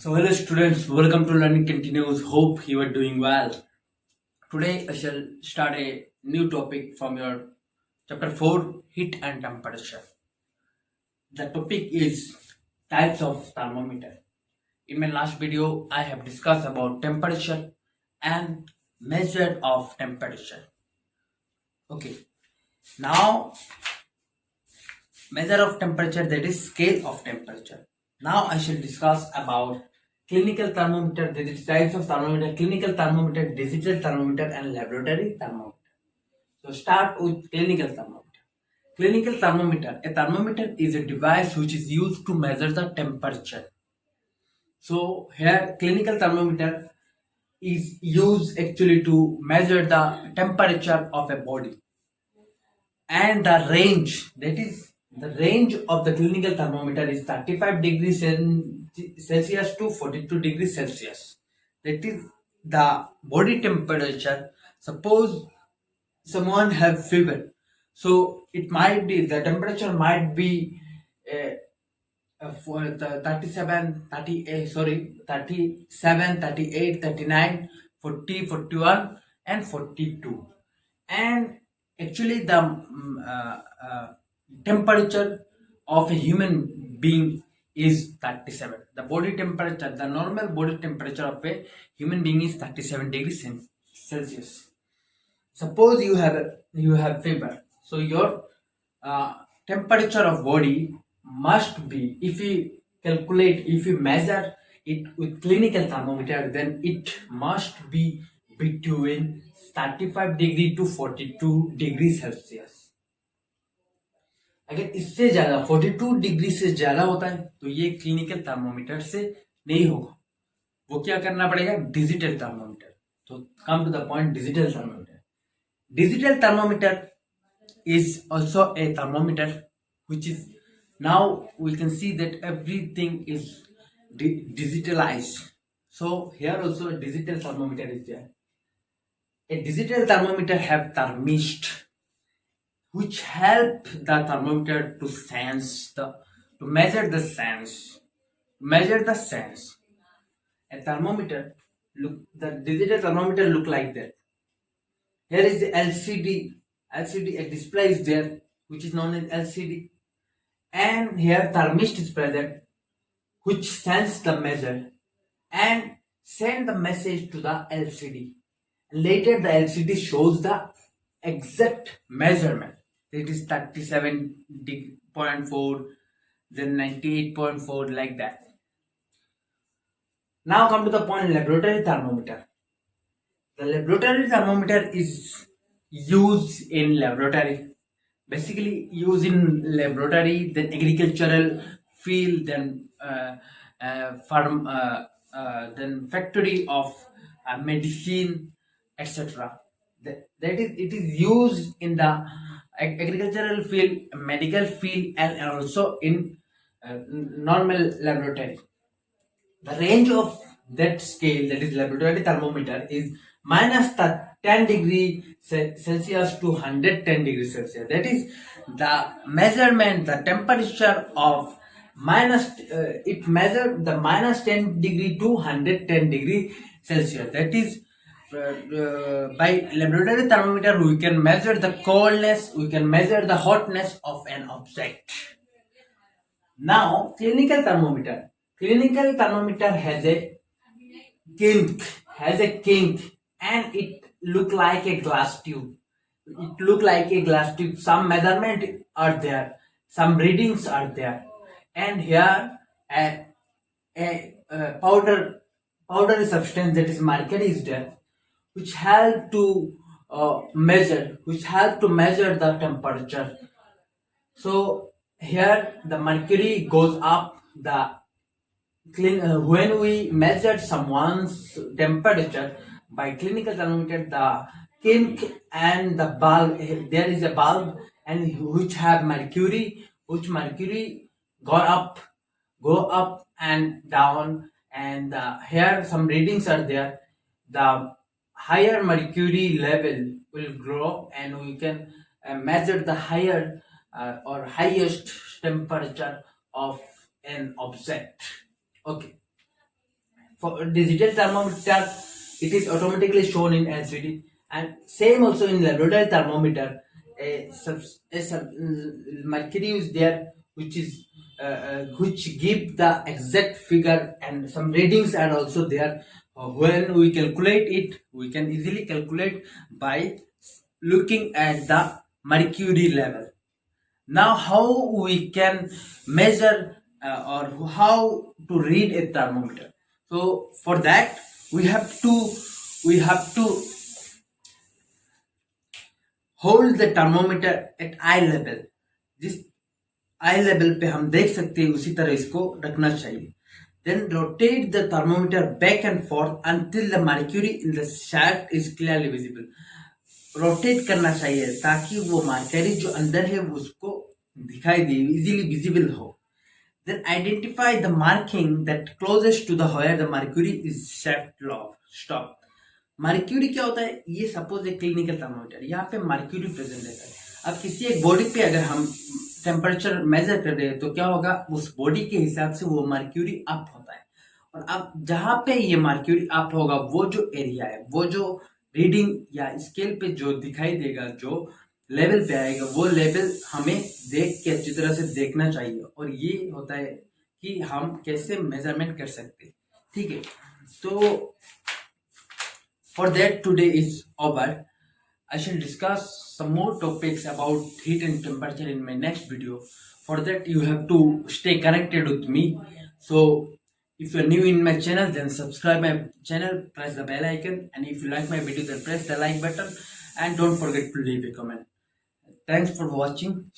So, hello students, welcome to Learning Continues. Hope you are doing well. Today, I shall start a new topic from your chapter 4 Heat and Temperature. The topic is types of thermometer. In my last video, I have discussed about temperature and measure of temperature. Okay, now measure of temperature, that is scale of temperature. Now I shall discuss about clinical thermometer, that is types of thermometer, clinical thermometer, digital thermometer and laboratory thermometer. So start with clinical thermometer. Clinical thermometer, a thermometer is a device which is used to measure the temperature. So here clinical thermometer is used actually to measure the temperature of a body, and the range, that is the range of the clinical thermometer is 35 degrees Celsius to 42 degrees Celsius. That is the body temperature. Suppose someone have fever, so it might be the temperature might be for the 37 38 sorry 37 38 39 40 41 and 42. And actually the temperature of a human being is 37. The body temperature, the normal body temperature of a human being is 37 degrees Celsius. Suppose you have fever, so your temperature of body must be, if you calculate, if you measure it with clinical thermometer, then it must be between 35 degree to 42 degree Celsius. अगर इससे ज्यादा 42 degree से ज्यादा होता है तो ये clinical thermometer से नहीं होगा. वो क्या करना पड़ेगा? Digital thermometer. तो come to the point, digital thermometer. Digital thermometer is also a thermometer which is, now we can see that everything is digitalized. So here also a digital thermometer is there. A digital thermometer have thermist which help the thermometer to measure the sense. A thermometer the digital thermometer look like that. Here is the LCD, a display is there which is known as LCD, and here thermist is present which sends the measure and send the message to the LCD. Later the LCD shows the exact measurement. It is 37.4, then 98.4, like that. Now come to the point, laboratory thermometer. The laboratory thermometer is used in laboratory, basically used in laboratory, then agricultural field, then farm, then factory of medicine, etc. That is, it is used in the agricultural field, medical field, and also in normal laboratory. The range of that scale, that is laboratory thermometer, is minus the 10 degree Celsius to 110 degrees Celsius. That is the measurement, the temperature of it measured the minus 10 degree to 110 degree Celsius. That is by laboratory thermometer we can measure the coldness, we can measure the hotness of an object. Now clinical thermometer. Clinical thermometer has a kink, and it look like a glass tube. Some measurement are there, some readings are there, and here a powder substance, that is mercury, is there, which help to measure the temperature. So here the mercury goes up. When we measure someone's temperature by clinical thermometer, the kink and the bulb, there is a bulb and which have mercury, go up and down, and here some readings are there. The higher mercury level will grow, and we can measure the higher or highest temperature of an object. Okay. For digital thermometer, it is automatically shown in LCD, and same also in laboratory thermometer. Mercury is there, which give the exact figure, and some readings are also there. When we calculate it, we can easily calculate by looking at the mercury level. Now, how we can measure or how to read a thermometer? So for that, we have to hold the thermometer at eye level. जिस आई level पे हम देख सकते हैं उसी तरह इसको रखना चाहिए. Then rotate the thermometer back and forth until the mercury in the shaft is clearly visible. Rotate करना चाहिए ताकि वो मर्करी जो अंदर है उसको दिखाई दे, इजीली विजिबल हो. Then identify the marking that closest to the where the mercury is shaft lock stop. Mercury क्या होता है? ये सपोज एक क्लिनिकल थर्मोमीटर, यहाँ पे मर्क्यूरी प्रेजेंट रहता है. अब किसी एक बॉडी पे अगर हम टेम्परेचर मेजर कर रहे हैं तो क्या होगा, उस बॉडी के हिसाब से वो मर्क्यूरी अप होता है. और अब जहां पे ये मर्क्यूरी अप होगा, वो जो एरिया है, वो जो रीडिंग या स्केल पे जो दिखाई देगा, जो लेवल पे आएगा, वो लेवल हमें देख के अच्छी तरह से देखना चाहिए. और ये होता है कि हम कैसे मेजरमेंट कर सकते हैं. ठीक है, तो for that today is over. I shall discuss some more topics about heat and temperature in my next video. For that you have to stay connected with me. So if you are new in my channel, then subscribe my channel, press the bell icon, and if you like my video, then press the like button and don't forget to leave a comment. Thanks for watching.